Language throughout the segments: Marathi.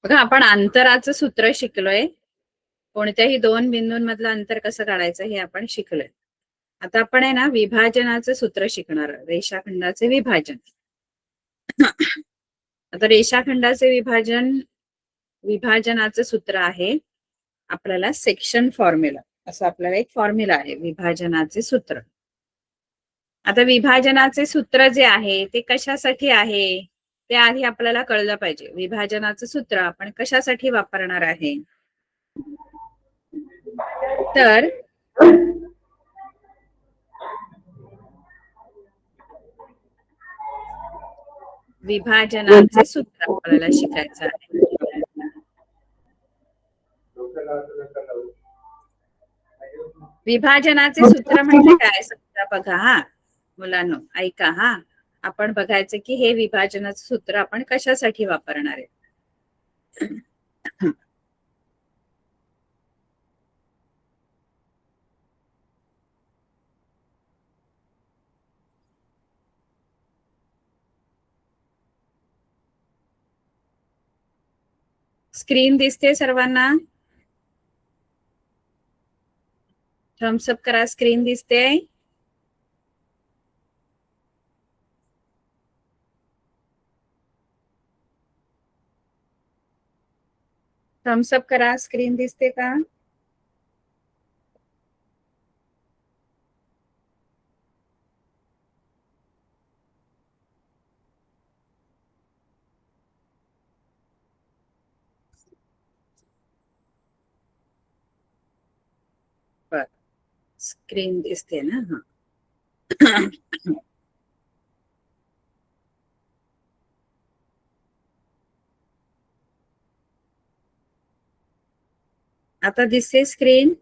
बघा, आपण अंतराचं सूत्र शिकलोय. कोणत्याही दोन बिंदूंमधलं अंतर कसं काढायचं हे आपण शिकलोय. आता आपण आहे ना विभाजनाचं सूत्र शिकणार, रेषाखंडाचे विभाजन. आता रेषाखंडाचे विभाजनाचं सूत्र आहे आपल्याला सेक्शन फॉर्म्युला, असं आपल्याला एक फॉर्म्युला आहे विभाजनाचे सूत्र. आता विभाजनाचे सूत्र जे आहे ते कशासाठी आहे ते आधी आपल्याला कळलं पाहिजे. विभाजनाचं सूत्र आपण कशासाठी वापरणार आहे, तर विभाजनाचे सूत्र आपल्याला शिकायचं आहे. विभाजनाचे सूत्र म्हणजे काय समजा बघा, हा मुलांनो ऐका, हा आपण बघायचं की हे विभाजनाचं सूत्र आपण कशासाठी वापरणार आहे. स्क्रीन दिसते सर्वांना? थम्सअप करा, स्क्रीन दिसते? थम्सअप करा, स्क्रीन दिसते का? बर, स्क्रीन दिसते ना? हा. आता दिसते स्क्रीन?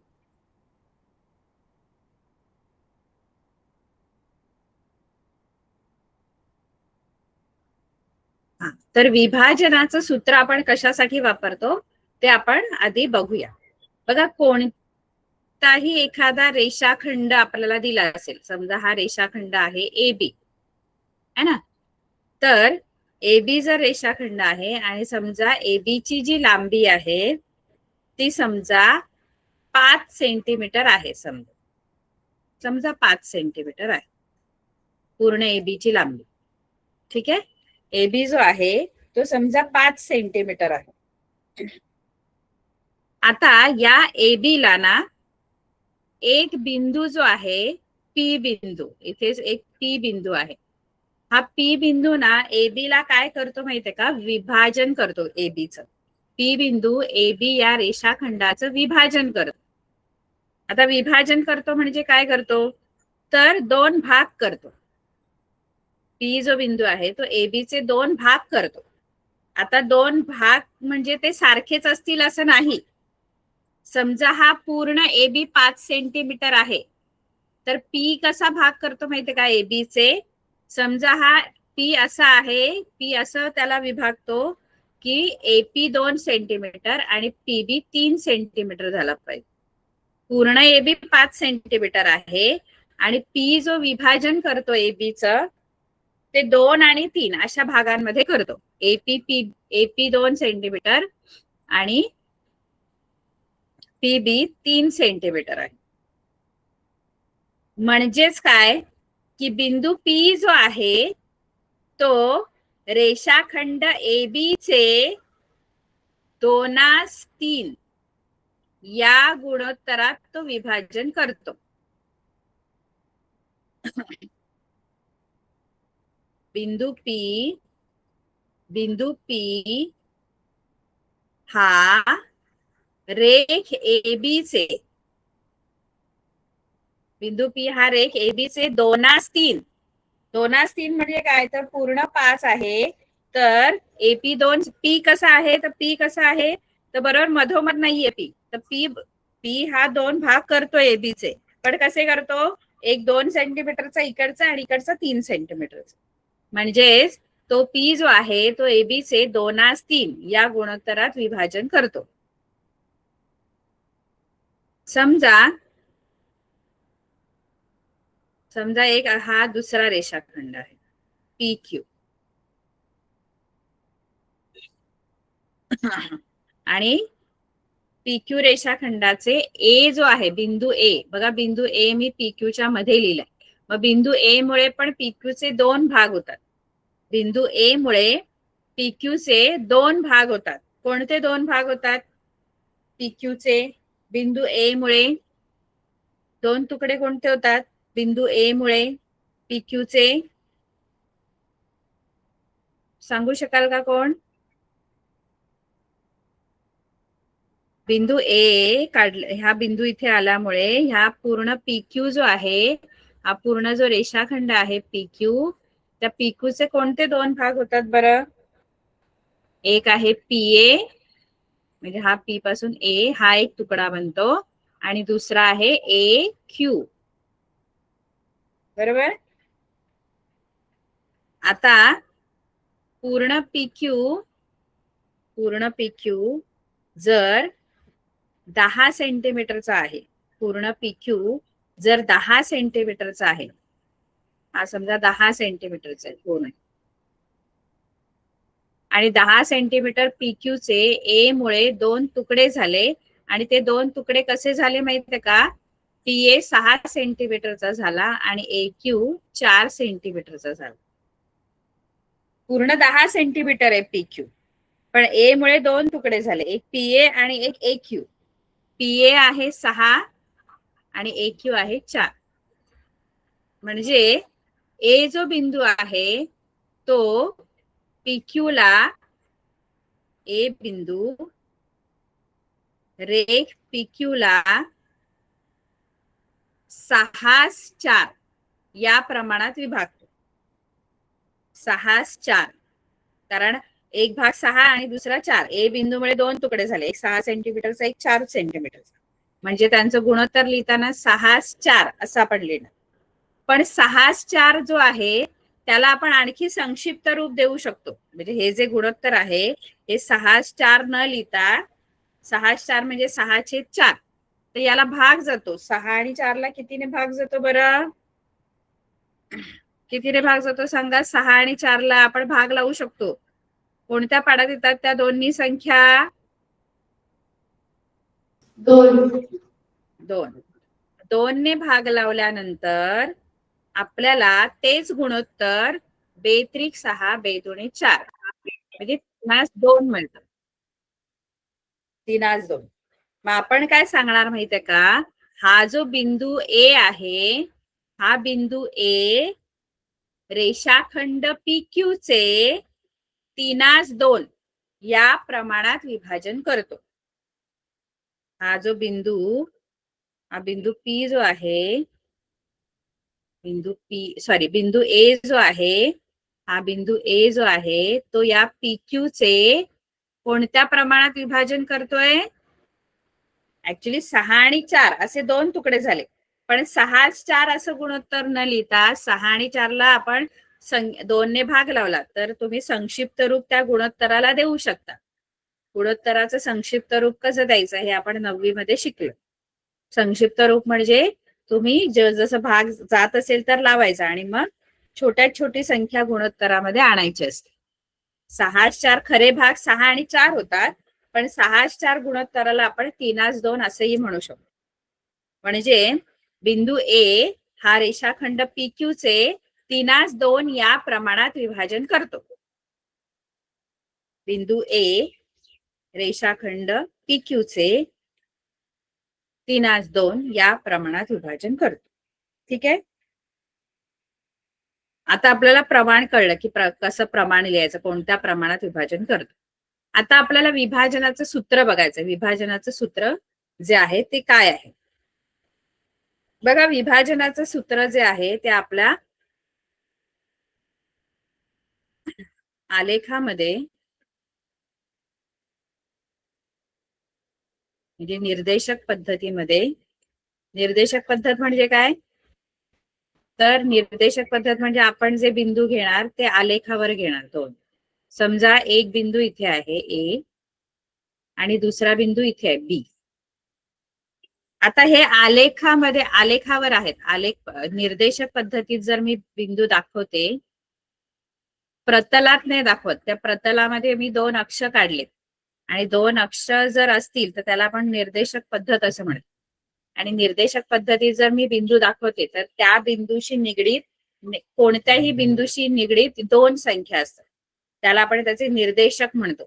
हा, तर विभाजनाचं सूत्र आपण कशासाठी वापरतो ते आपण आधी बघूया. बघा, कोणताही एखादा रेषाखंड आपल्याला दिला असेल, समजा हा रेषाखंड आहे AB है ना, तर AB जर रेषाखंड आहे आणि समजा AB ची जी लांबी आहे ती समजा 5 सेंटीमीटर आहे, समजा 5 सेंटीमीटर आहे पूर्ण AB ची लांबी. ठीक आहे, AB जो आहे तो समजा 5 सेंटीमीटर आहे. आता या AB ला ना एक बिंदू जो आहे P बिंदू, इथे एक P बिंदू आहे. हा P बिंदू ना AB ला काय करतो माहितीये का, विभाजन करतो ABचं. P बिंदू AB या रेषाखंडाचं विभाजन करतो. आता विभाजन करतो म्हणजे काय करतो, तर दोन भाग करतो. P जो बिंदू आहे तो AB चे दोन भाग करतो. आता दोन भाग म्हणजे ते सारखेच असतील असं नाही. समजा हा पूर्ण AB 5 सेंटीमीटर आहे, तर P कसा भाग करतो माहितीये का AB चे, समजा हा P असा आहे, P असं त्याला विभागतो की AP 2 सेंटीमीटर आणि PB 3 सेंटीमीटर झाला पाहिजे. पूर्ण AB 5 सेंटीमीटर आहे आणि P जो विभाजन करतो ABचं ते 2 आणि 3 अशा भागांमध्ये करतो. AP 2 सेंटीमीटर आणि PB 3 सेंटीमीटर आहे. म्हणजेच काय की बिंदू P जो आहे तो रेषाखंड AB चे 2:3 या गुणोत्तरात तो विभाजन करतो. बिंदू P हा रेख AB चे, बिंदू P हा रेख AB चे 2:3 म्हणजे काय, तर पूर्ण 5 आहे. तर AP 2 P कसा आहे, तर P कसा आहे तर बरोबर मधोमध नाहीये P, तर P हा 2 भाग करतोय AB चे, पण कसे करतो, एक 2 सेंटीमीटरचा इकडचा आणि इकडचा 3 सेंटीमीटरचा. म्हणजेच तो P जो आहे तो AB चे 2:3 या गुणोत्तरात विभाजन करतो. समजा एक हा दुसरा रेषाखंड आहे PQ. आणि PQ रेषाखंडाचे ए जो आहे बिंदू ए, बघा बिंदू ए मी PQ मध्ये लिहिलाय. मग बिंदू ए मुळे पण PQ चे दोन भाग होतात. बिंदू ए मुळे PQ चे दोन भाग होतात. कोणते दोन भाग होतात PQ चे? बिंदू ए मुळे दोन तुकडे कोणते होतात बिंदू ए मुळे PQ चे? सांगू शकाल का कोण? बिंदू ए काढला, ह्या बिंदू इथे आल्यामुळे ह्या पूर्ण PQ जो आहे, हा पूर्ण जो रेषाखंड आहे PQ, त्या PQ चे कोणते दोन भाग होतात बरं? एक आहे PA, म्हणजे हा P पासून A हा एक तुकडा बनतो, आणि दुसरा आहे AQ. बरोबर? आता पूर्ण PQ जर 10 सेंटीमीटरचा आहे, पूर्ण PQ जर 10 सेंटीमीटरचा आहे, हा समजा 10 सेंटीमीटरचा आहे पूर्ण, आणि 10 सेंटीमीटर PQ चे ए मुळे दोन तुकडे झाले, आणि ते दोन तुकडे कसे झाले माहितीये का? PA 6 सेंटीमीटरचा झाला आणि AQ 4 सेंटीमीटरचा झाला. पूर्ण 10 सेंटीमीटर आहे PQ, पण ए मुळे दोन तुकडे झाले, एक PA आणि एक AQ. PA आहे 6 आणि AQ आहे 4. म्हणजे ए जो बिंदू आहे तो PQ ला, ए बिंदू रेख PQ ला 6:4 या प्रमाणात विभागतो. 6:4, कारण एक भाग 6 आणि दुसरा 4. ए बिंदूमुळे दोन तुकडे झाले, एक 6 सेंटीमीटरचा, एक 4 सेंटीमीटरचा, म्हणजे त्यांचं गुणोत्तर लिहिताना 6:4 असं आपण लिहिणार. पण 6:4 जो आहे त्याला आपण आणखी संक्षिप्त रूप देऊ शकतो. म्हणजे हे जे गुणोत्तर आहे हे 6:4 न लिहिता 6:4 म्हणजे 6/4, तर याला भाग जातो. 6 आणि 4 ला कितीने भाग जातो बरं? कितीने भाग जातो सांगा? 6 आणि 4 ला आपण भाग लावू शकतो. कोणत्या पाड्यात येतात त्या दोन्ही संख्या? 2 ने भाग लावल्यानंतर आपल्याला तेच गुणोत्तर 2 2 4 म्हणजे 3:2 मिळतं. 3:2. मग आपण काय सांगणार माहितीये का? हा जो बिंदू ए आहे, हा बिंदू ए रेषाखंड PQ चे 3:2 या प्रमाणात विभाजन करतो. हा जो बिंदू, हा बिंदू P जो आहे, बिंदू ए जो आहे, हा बिंदू ए जो आहे तो या PQ चे कोणत्या प्रमाणात विभाजन करतोय? ऍक्च्युली 6 आणि 4 असे दोन तुकडे झाले, पण 6:4 असं गुणोत्तर न लिहिता 6 आणि 4 ला आपण 2 ने भाग लावला तर तुम्ही संक्षिप्त रूप त्या गुणोत्तराला देऊ शकता. गुणोत्तराचं संक्षिप्त रूप कसं द्यायचं हे आपण 9वी मध्ये शिकलो. संक्षिप्त रूप म्हणजे तुम्ही जसं भाग जात असेल तर लावायचा, आणि मग छोट्यात छोटी संख्या गुणोत्तरामध्ये आणायची असते. 6:4 खरे भाग 6 आणि 4 होतात, पण 6:4 गुणोत्तराला आपण 3:2 असंही म्हणू शकतो. म्हणजे बिंदू ए हा रेषाखंड PQ चे 3:2 या प्रमाणात विभाजन करतो. बिंदू ए रेषाखंड PQ चे 3:2 या प्रमाणात विभाजन करतो. ठीक आहे. आता आपल्याला प्रमाण कळलं की कसं प्रमाण लिहायचं, कोणत्या प्रमाणात विभाजन करतो. आता आपल्याला विभाजनाचं सूत्र बघायचं. विभाजनाचं सूत्र जे आहे ते काय आहे बघा. विभाजनाचं सूत्र जे आहे ते आपल्या आलेखामध्ये, म्हणजे निर्देशक पद्धतीमध्ये, निर्देशक पद्धत म्हणजे काय? तर निर्देशक पद्धत म्हणजे आपण जे बिंदू घेणार ते आलेखावर घेणार. दोन, समजा एक बिंदू इथे आहे ए आणि दुसरा बिंदू इथे आहे बी. आता हे आलेखामध्ये, आलेखावर आहेत. आलेख निर्देशक पद्धतीत जर मी बिंदू दाखवते, प्रतलात नाही दाखवत, त्या प्रतलामध्ये मी दोन अक्ष काढले, आणि दोन अक्ष जर असतील तर त्याला आपण निर्देशक पद्धत असं म्हणतो. आणि निर्देशक पद्धतीत जर मी बिंदू दाखवते तर त्या बिंदूशी निगडीत कोणत्याही बिंदूशी निगडीत दोन संख्या असतात, त्याला आपण त्याचे निर्देशक म्हणतो.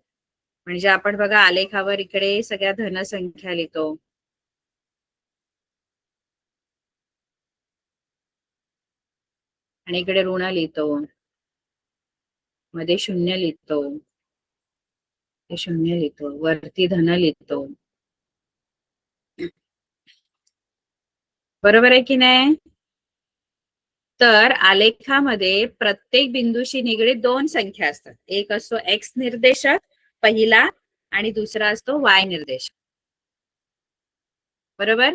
म्हणजे आपण बघा आलेखावर इकडे सगळ्या धनसंख्या लिहितो, आणि इकडे ऋण लिहितो, मध्ये शून्य लिहितो, हे शून्य लिहितो, वरती धन लिहितो. बरोबर आहे की नाही? तर आलेखामध्ये प्रत्येक बिंदूशी निगडीत दोन संख्या असतात. एक असतो एक्स निर्देशक पहिला आणि दुसरा असतो वाय निर्देशक. बरोबर?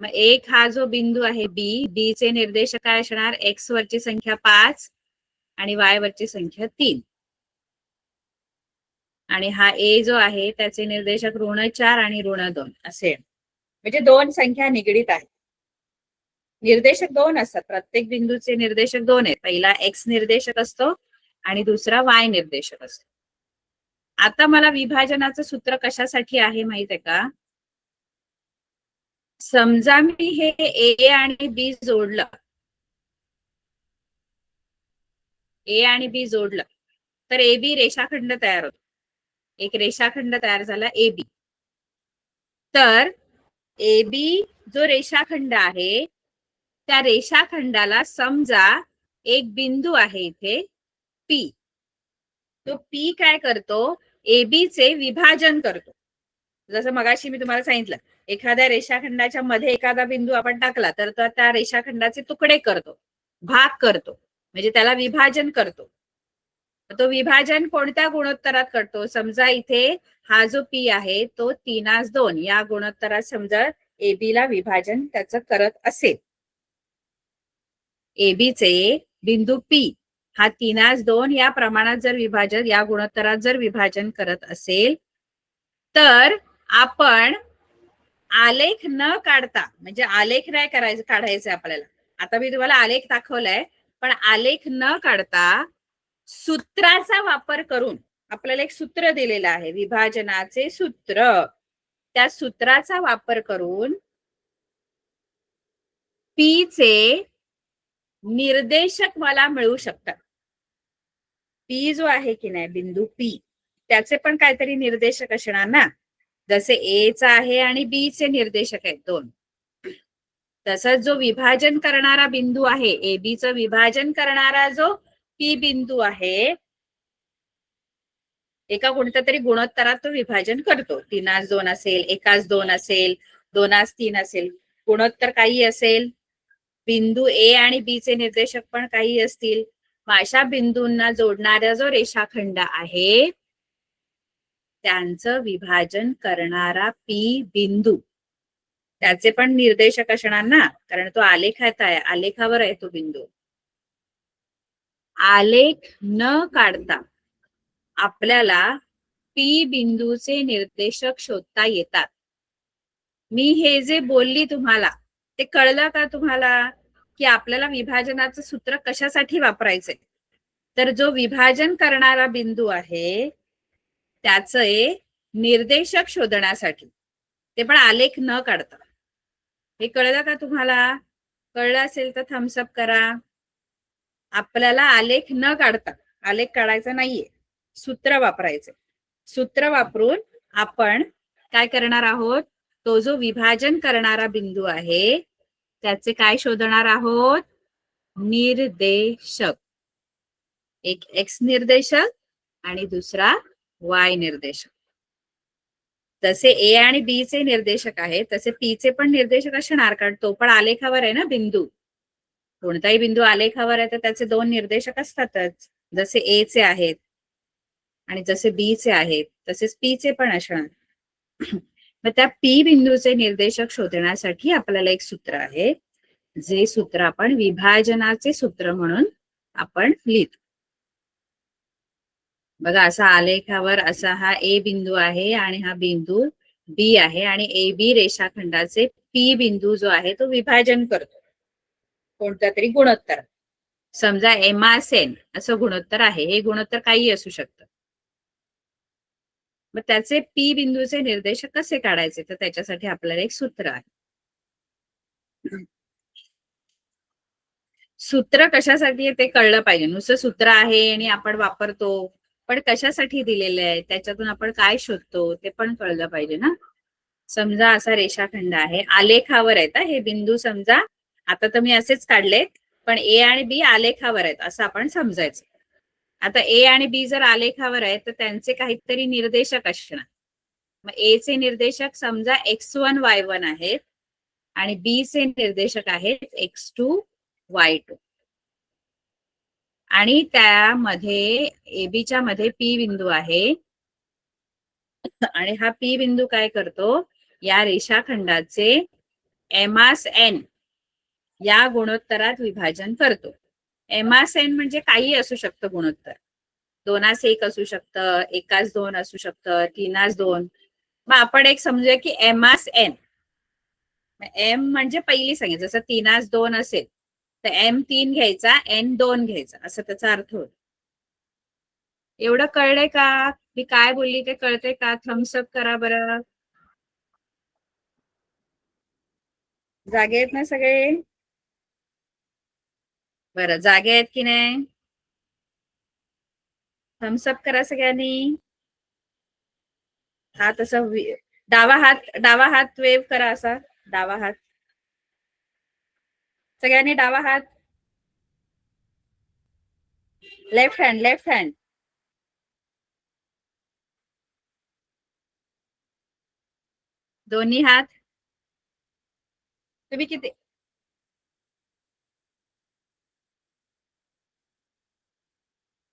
मग एक हा जो बिंदू आहे बी चे निर्देशक काय असणार? एक्स वरची संख्या 5 आणि वाय वरची संख्या 3. आणि हा ए जो आहे त्याचे निर्देशक ऋण 4 आणि ऋण 2 असे. म्हणजे दोन संख्या निगडीत आहेत. निर्देशक दोन असतात, प्रत्येक बिंदूचे निर्देशक दोन आहेत. पहिला एक्स निर्देशक असतो आणि दुसरा वाय निर्देशक असतो. आता मला विभाजनाचं सूत्र कशासाठी आहे माहित आहे का? समजा मी हे ए आणि बी जोडलं, ए आणि बी जोडलं तर ए बी रेषाखंड तयार होतो. एक रेषाखंड तयार झाला ए बी. तर ए बी जो रेषाखंड आहे त्या रेषाखंडाला समजा एक बिंदू आहे इथे पी. तो पी काय करतो? एबी चे विभाजन करतो. जसं मगाशी मी तुम्हाला सांगितलं, एखाद्या रेषाखंडाच्या मध्ये एखादा बिंदू आपण टाकला तर त्या रेषाखंडाचे तुकडे करतो, भाग करतो, म्हणजे त्याला विभाजन करतो. तो विभाजन कोणत्या गुणोत्तरात करतो? समजा इथे हा जो पी आहे तो 3:2 या गुणोत्तरात समजा एबी ला विभाजन त्याचं करत असेल. एबी चे बिंदू पी हा 3:2 या प्रमाणात जर विभाजन, या गुणोत्तरात जर विभाजन करत असेल तर आपण आलेख न काढता, म्हणजे आलेख नाही काढायचं आपल्याला. आता मी तुम्हाला आलेख दाखवलाय, पण आलेख न काढता सूत्राचा वापर करून, आपल्याला एक सूत्र दिलेलं आहे विभाजनाचे सूत्र, त्या सूत्राचा वापर करून पी चे निर्देशक मला मिळू शकतात. पी जो आहे की नाही बिंदू पी, त्याचे पण काहीतरी निर्देशक असणार ना. जसे ए चा आहे आणि बी चे निर्देशक आहेत दोन, तसंच जो विभाजन करणारा बिंदू आहे ए बी चं विभाजन करणारा जो पी बिंदू आहे, एका कोणत्या तरी गुणोत्तरात तो विभाजन करतो. 3:2 असेल, 1:2 असेल, 2:3 असेल, गुणोत्तर काही असेल. बिंदू ए आणि बी चे निर्देशक पण काही असतील. अशा बिंदूंना जोडणारा जो रेषाखंड आहे त्यांचं विभाजन करणारा पी बिंदू, त्याचे पण निर्देशक असणार ना, कारण तो आलेखात आहे, आलेखावर आहे तो बिंदू. आलेख न काढता आपल्याला पी बिंदूचे निर्देशक शोधता येतात. मी हे जे बोलली तुम्हाला ते कळलं का तुम्हाला? की आपल्याला विभाजनाचं सूत्र कशासाठी वापरायचंय? तर जो विभाजन करणारा बिंदू आहे त्याचे निर्देशक शोधण्यासाठी, ते पण आलेख न काढता. हे कळलं का तुम्हाला? कळलं असेल तर थम्सअप करा. आपल्याला आलेख न काढता, आलेख काढायचा नाहीये, सूत्र वापरायचे. सूत्र वापरून आपण काय करणार आहोत? तो जो विभाजन करणारा बिंदू आहे त्याचे काय शोधणार आहोत? निर्देशक. एक एक्स निर्देशक आणि दुसरा वाय निर्देशक. जसे ए आणि बी चे निर्देशक आहेत तसे पी चे पण निर्देशक असणार, कारण तो पण आलेखावर आहे ना बिंदू. कोणताही बिंदू आलेखावर आहे तर त्याचे दोन निर्देशक असतातच. जसे ए चे आहेत आणि जसे बी चे आहेत तसेच पी चे पण असणार. मग त्या पी बिंदूचे निर्देशक शोधण्यासाठी आपल्याला एक सूत्र आहे, जे सूत्र आपण विभाजनाचे सूत्र म्हणून आपण लिहितो. बघा असा आलेखावर असा हा ए बिंदू आहे आणि हा बिंदू बी आहे, आणि ए बी रेषाखंडाचे पी बिंदू जो आहे तो विभाजन करतो कोणत्या तरी गुणोत्तर. समजा एमासेन असं गुणोत्तर आहे, हे गुणोत्तर काही असू शकतं. मग त्याचे पी बिंदूचे निर्देशक कसे काढायचे, तर त्याच्यासाठी आपल्याला एक सूत्र आहे. सूत्र कशासाठी आहे ते कळलं पाहिजे. नुसतं सूत्र आहे आणि आपण वापरतो, पण कशासाठी दिलेले आहे, त्याच्यातून आपण काय शोधतो ते पण कळलं पाहिजे ना. समजा असा रेषाखंड आहे, आलेखावर आहेत हे बिंदू. समजा आता तर मी असेच काढले, पण ए आणि बी आलेखावर आहेत असं आपण समजायचं. आता ए आणि बी जर आलेखावर आहेत तर त्यांचे काहीतरी निर्देशक असणार. मग ए चे निर्देशक समजा x1 y1 आहेत आणि बी चे निर्देशक आहेत x2 y2. आणि त्यामध्ये एबीच्या मध्ये पी बिंदू आहे आणि हा पी बिंदू काय करतो, या रेषाखंडाचे एमास एन या गुणोत्तरात विभाजन करतो. एमास एन म्हणजे काही असू शकतं गुणोत्तर. 2:1 असू शकतं, 1:2 असू शकतं, 3:2. मग आपण एक समजूया की एमास एन. एम म्हणजे पहिली संख्या, जसं 3:2 असेल तर M3 घ्यायचा, N2 घ्यायचा, असं त्याचा अर्थ होतो. एवढं कळलंय का? मी काय बोलली ते कळतंय का? थम्सअप करा बरं. जागे आहेत ना सगळे? बरं, जागे आहेत की नाही? थम्सअप करा सगळ्यांनी. हात असं डावा हात वेव करा असा. डावा हात सगळ्यांनी, डावा हात. Left hand, left hand. दोन्ही हात. तुम्ही किती?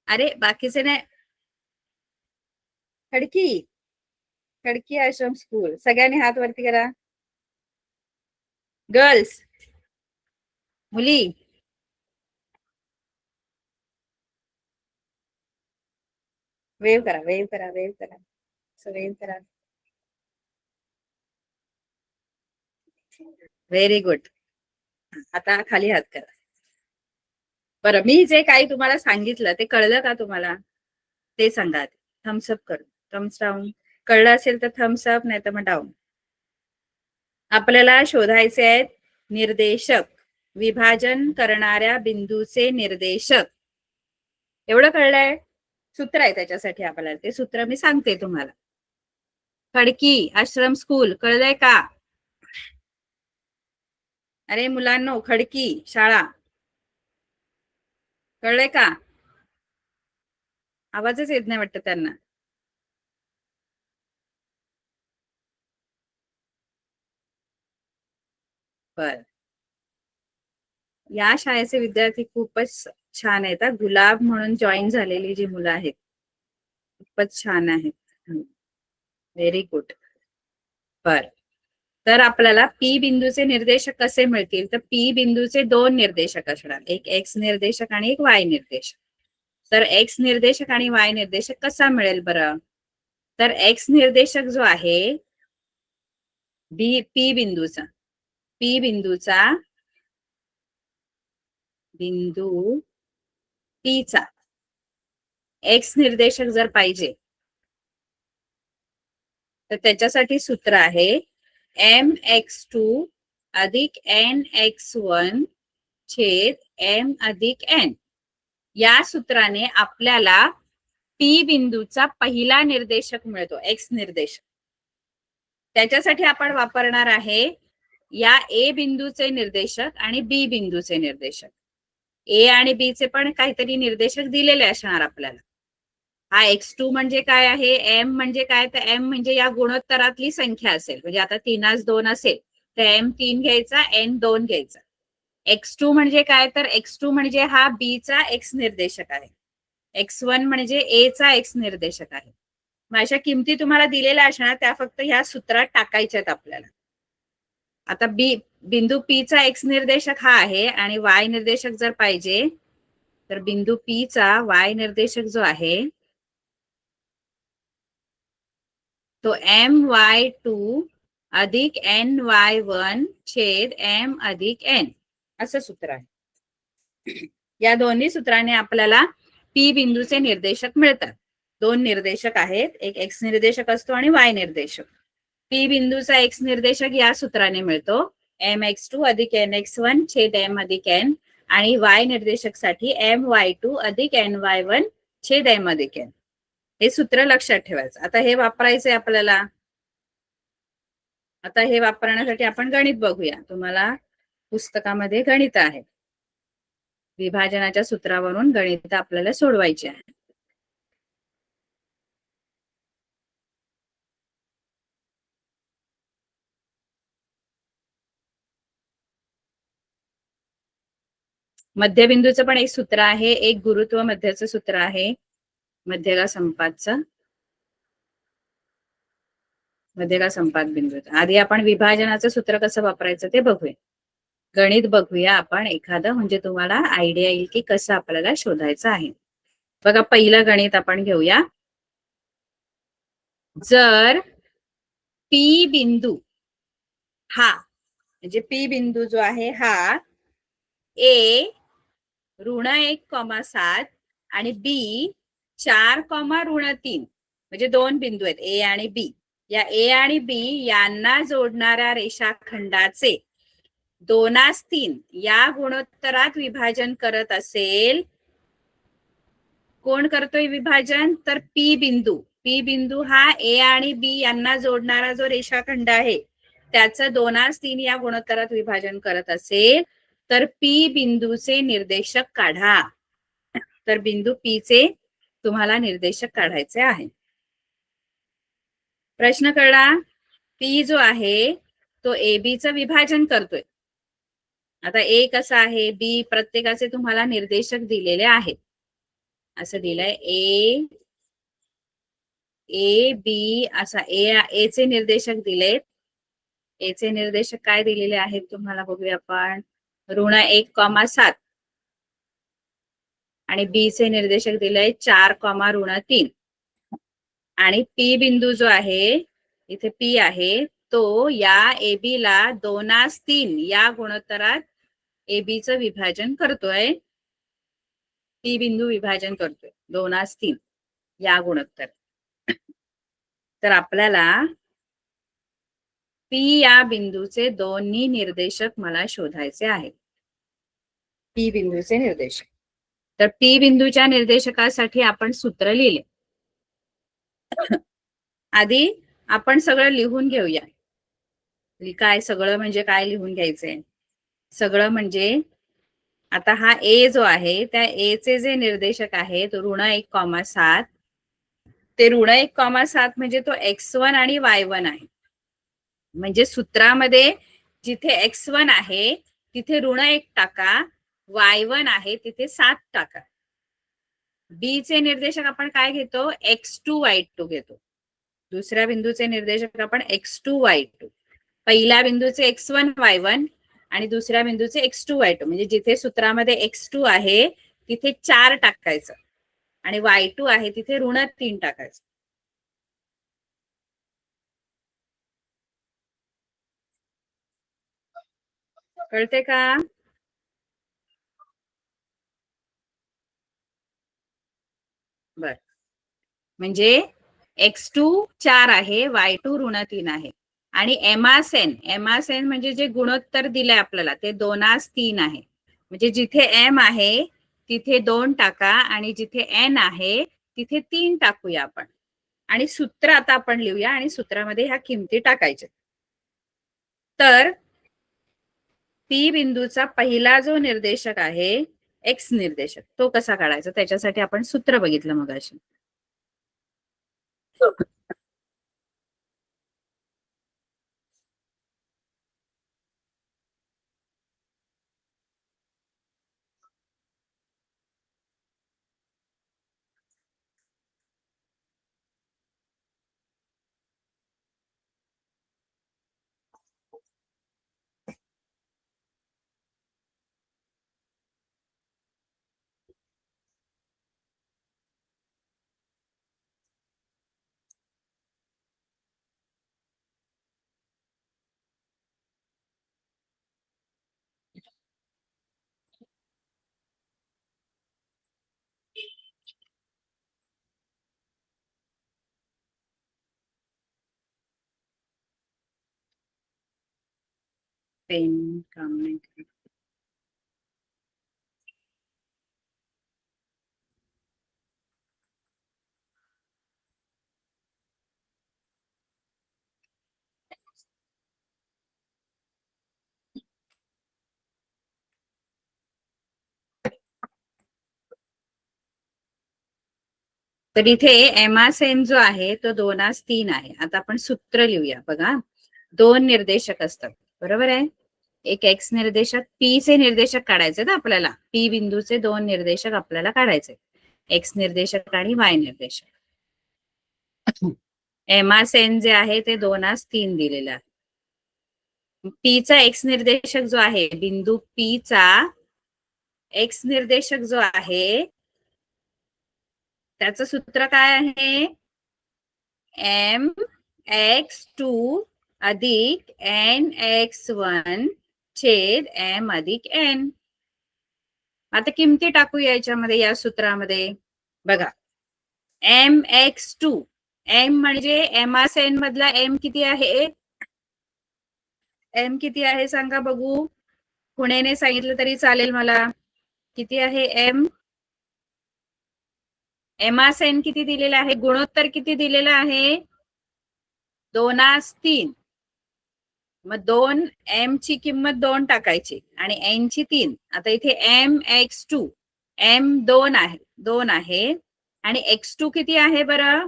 अरे बाकीचे नाही. खडकी, खडकी आश्रम स्कूल. सगळ्यांनी हात वरती करा. गर्ल्स, मुली. वेव करा, वेव करा, वेव करा, वेव करा. Very good. आता खाली हात करा. बरं, मी जे काही तुम्हाला सांगितलं ते कळलं का तुम्हाला? ते सांगा. थम्सअप करून, थम्स डाऊन. कळलं असेल तर थम्सअप, नाही तर मग डाऊन. आपल्याला शोधायचे आहेत निर्देशक, विभाजन करणाऱ्या बिंदूचे निर्देशक. एवढं कळलंय? सूत्र आहे त्याच्यासाठी आपल्याला, ते सूत्र मी सांगते तुम्हाला. खडकी आश्रम स्कूल कळलंय का? अरे मुलांनो, खडकी शाळा कळलंय का? आवाजच येत नाही वाटतं त्यांना. बर, या शाळेचे विद्यार्थी खूपच छान आहेत. गुलाब म्हणून जॉईन झालेली जी मुलं आहेत खूपच छान आहेत. Very good. बर, तर आपल्याला पी बिंदूचे निर्देशक कसे मिळतील, तर पी बिंदूचे दोन निर्देशक असणार, एक एक्स निर्देशक आणि एक वाय निर्देशक. तर एक्स निर्देशक आणि वाय निर्देशक कसा मिळेल बरं? तर एक्स निर्देशक जो आहे पी बिंदूचा, पी बिंदूचा बिंदू पी चा एक्स निर्देशक जर पाहिजे तर त्याच्यासाठी सूत्र आहे mx2 अधिक nx1 छेद m अधिक n. या सूत्राने आपल्याला पी बिंदूचा पहिला निर्देशक मिळतो, एक्स निर्देशक. त्याच्यासाठी आपण वापरणार आहे या ए बिंदूचे निर्देशक आणि बी बिंदूचे निर्देशक. ए आणि बी चे पण काहीतरी निर्देशक दिलेले असणार आपल्याला. हा x2 म्हणजे काय आहे, m म्हणजे काय, तर m म्हणजे या गुणोत्तरातली संख्या असेल. म्हणजे आता 3:2 असेल तर m3 घ्यायचा, n2 घ्यायचा. x2 म्हणजे काय, तर x2 म्हणजे हा b चा x निर्देशक आहे, x1 म्हणजे a चा x निर्देशक आहे. मग अशा किमती तुम्हाला दिलेल्या असणार, त्या फक्त ह्या सूत्रात टाकायच्या आहेत आपल्याला. आता बिंदू पी चा एक्स निर्देशक हा आहे आणि वाय निर्देशक जर पाहिजे तर बिंदू पी चा वाय निर्देशक जो आहे तो my2 अधिक ny1 छेद m अधिक n असं सूत्र आहे. या दोन्ही सूत्राने आपल्याला पी बिंदूचे निर्देशक मिळतात. दोन निर्देशक आहेत, एक एक्स निर्देशक असतो आणि वाय निर्देशक. पी बिंदूचा एक्स निर्देशक या सूत्राने मिळतो, mx2 अधिक nx1 छेद m अधिक n, आणि वाय निर्देशक साठी my2 अधिक ny1 छेद m अधिक n. हे सूत्र लक्षात ठेवायचं. आता हे वापरायचंय आपल्याला. आता हे वापरण्यासाठी आपण गणित बघूया. तुम्हाला पुस्तकामध्ये गणित आहे, विभाजनाच्या सूत्रावरून गणित आपल्याला सोडवायचे आहे. मध्यबिंदूचं पण एक सूत्र आहे, एक गुरुत्व मध्याचं सूत्र आहे, मध्यगा संपातचं, मध्यगा संपात बिंदूचं. आधी आपण विभाजनाचं सूत्र कसं वापरायचं ते बघूया. गणित बघूया आपण एखादं, म्हणजे तुम्हाला आयडिया येईल की कसं आपल्याला शोधायचं आहे. बघा, पहिलं गणित आपण घेऊया. जर पी बिंदू हा, म्हणजे पी बिंदू जो आहे हा ए (1,7) आणि बी 4,3, म्हणजे दोन बिंदू आहेत ए आणि बी. या ए आणि बी यांना जोडणाऱ्या रेषाखंडाचे 2/3 या गुणोत्तरात विभाजन करत असेल. कोण करतोय विभाजन? तर पी बिंदू. पी बिंदू हा ए आणि बी यांना जोडणारा जो रेषाखंड आहे त्याचं 2/3 या गुणोत्तरात विभाजन करत असेल तर पी बिंदूचे निर्देशक काढा. तर बिंदू पी चे तुम्हाला निर्देशक काढायचे आहे. प्रश्न कळला? पी जो आहे तो ए बी चं विभाजन करतोय. आता ए कसा आहे, बी, प्रत्येकाचे तुम्हाला निर्देशक दिलेले आहेत. असं दिलंय ए बी, असा ए चे निर्देशक दिलेत. ए चे निर्देशक काय दिलेले आहेत तुम्हाला बघूया आपण. (1,7) आणि बी चे निर्देशक दिलंय 4,3. आणि पी बिंदू जो आहे, इथे पी आहे, तो या ए बी ला 2/3 या गुणोत्तरात ए बी चं विभाजन करतोय. पी बिंदू विभाजन करतोय 2/3 या गुणोत्तर. तर आपल्याला पी या बिंदूचे दोन्ही निर्देशक मला शोधायचे आहेत. पी बिंदूचे निर्देशक. तर पी बिंदूच्या निर्देशकासाठी आपण सूत्र लिहिले. आधी आपण सगळं लिहून घेऊया. काय सगळं म्हणजे काय लिहून घ्यायचंय? सगळं म्हणजे आता हा ए जो आहे त्या ए चे जे निर्देशक आहेत (1,7), ते (1,7) म्हणजे तो x1 आणि y1 आहे. म्हणजे सूत्रामध्ये जिथे x1 आहे तिथे (1) टाका, y1 आहे तिथे 7 टाका. बी चे निर्देशक आपण काय घेतो? x2 y2 घेतो. दुसऱ्या बिंदूचे निर्देशक आपण x2 y2, पहिल्या बिंदूचे x1 y1 आणि दुसऱ्या बिंदूचे x2 y2. म्हणजे जिथे सूत्रामध्ये x2 आहे तिथे 4 टाकायचं आणि y2 आहे तिथे (3) टाकायचं. कळते का? बर, म्हणजे x2 4 आहे, y2 (3) आहे. आणि एमासेन म्हणजे जे गुणोत्तर दिलंय आपल्याला ते 2/3 आहे. म्हणजे जिथे एम आहे तिथे 2 टाका आणि जिथे एन आहे तिथे 3 टाकूया आपण. आणि सूत्र आता आपण लिहूया आणि सूत्रामध्ये ह्या किमती टाकायच्या. तर पी बिंदूचा पहिला जो निर्देशक आहे एक्स निर्देशक, तो कसा काढायचा त्याच्यासाठी आपण सूत्र बघितलं मगाशी. पेन काम नाही करत. तर इथे एमासेन जो आहे तो 2:3 आहे. आता आपण सूत्र लिहूया. बघा, दोन निर्देशक असतात, बरोबर आहे. एक एक्स निर्देशक, पी चे निर्देशक काढायचे ना आपल्याला. पी बिंदूचे दोन निर्देशक आपल्याला काढायचे, एक्स निर्देशक आणि वाय निर्देशक. एमासेन जे आहे ते 2:3 दिलेलं आहे. पी चा एक्स निर्देशक जो आहे, बिंदू पी चा एक्स निर्देशक जो आहे त्याचं सूत्र काय आहे? mx2 अधिक nx1 छेद m अधिक n. आता किमती टाकूया याच्यामध्ये, या सूत्रामध्ये. बघा, mx2, m म्हणजे एमासेन मधला m किती आहे? m किती आहे सांगा बघू. पुणेने सांगितलं तरी चालेल मला. किती आहे m? एमासेन किती दिलेला आहे? गुणोत्तर किती दिलेला आहे? 2:3. मग 2 m ची किंमत 2 टाकायची आणि n ची 3. आता इथे mx2, m 2 आहे, 2 आहे आणि x2 किती आहे बरं?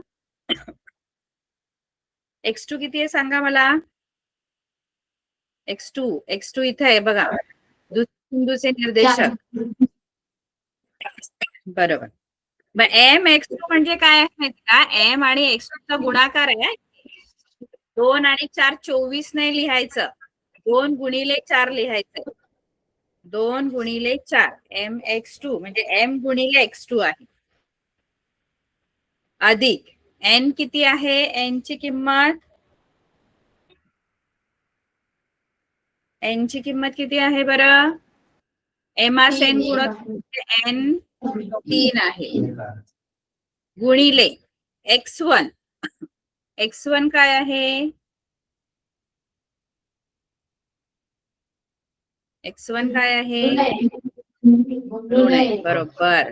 x2 किती आहे सांगा मला. x2 इथे आहे बघा, बिंदूचे निर्देशक. बरोबर. मग mx2 म्हणजे काय आहे माहिती का? m आणि x2 चा गुणाकार आहे. 2 आणि 4 24 नाही लिहायचं, 2 गुणिले 4 लिहायचं. 2 गुणिले 4 mx2 म्हणजे m गुणिले x2 आहे. अधिक n किती आहे? n ची किंमत, n ची किंमत किती आहे बरं? एमासेन गुणोत्तर n 3 आहे. गुणिले x1, x1 काय आहे? x1 काय आहे? ऋण आहे. बरोबर,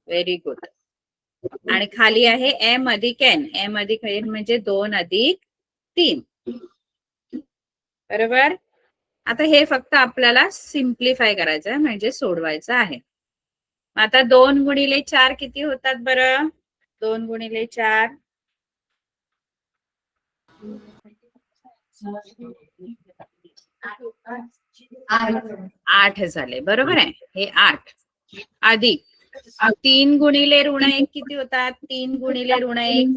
व्हेरी गुड. आणि खाली आहे m अधिक n. m अधिक n म्हणजे 2 अधिक 3. बरोबर. आता हे फक्त आपल्याला सिम्प्लिफाय करायचं आहे, म्हणजे सोडवायचं आहे. आता 2 गुणिले 4 किती होतात बरं? 2 गुणिले 4 8 झाले, बरोबर आहे. हे 8 अधिक 3 गुणिले ऋण 1 किती होतात? 3 गुणिले ऋण 1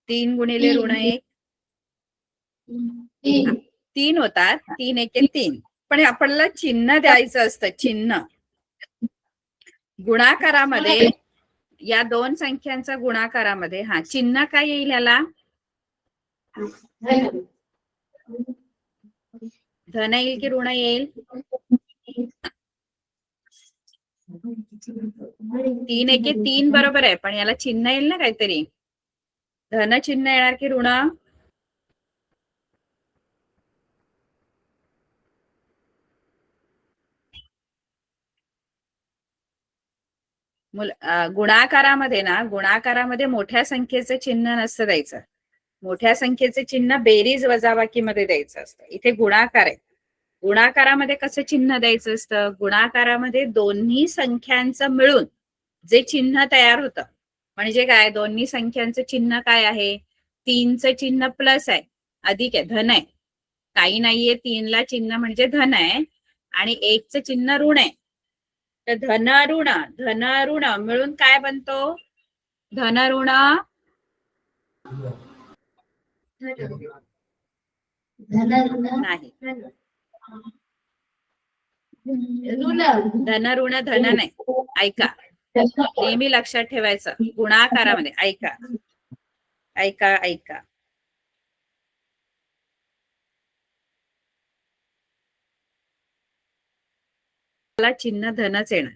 3 गुणिले ऋण 1 3 होतात. 3 1 3. पण आपल्याला चिन्ह द्यायचं असतं. चिन्ह गुणाकारामध्ये, या दोन संख्यांचा गुणाकारामध्ये हा चिन्ह काय येईल याला? धन येईल की ऋण येईल? 3 1 3 बरोबर आहे, पण याला चिन्ह येईल ना काहीतरी. धन चिन्ह येणार की ऋण? गुणाकारामध्ये ना, गुणाकारामध्ये मोठ्या संख्येचं चिन्ह नसतं द्यायचं. मोठ्या संख्येचे चिन्ह बेरीज वजाबाकीमध्ये द्यायचं असतं. इथे गुणाकार आहे. गुणाकारामध्ये कसं चिन्ह द्यायचं असतं? गुणाकारामध्ये दोन्ही संख्यांचं मिळून जे चिन्ह तयार होतं, म्हणजे काय? दोन्ही संख्यांचं चिन्ह काय आहे? 3चं चिन्ह प्लस आहे, अधिक आहे, धन आहे. काही नाहीये, 3ला चिन्ह म्हणजे धन आहे आणि 1चं चिन्ह ऋण आहे. तर धन ऋण मिळून काय बनतो? धन ऋण नाही, धन ऋण धन नाही. ऐका, नेहमी लक्षात ठेवायचं गुणाकारामध्ये. ऐका ऐका ऐका चिन्ह धनच येणार.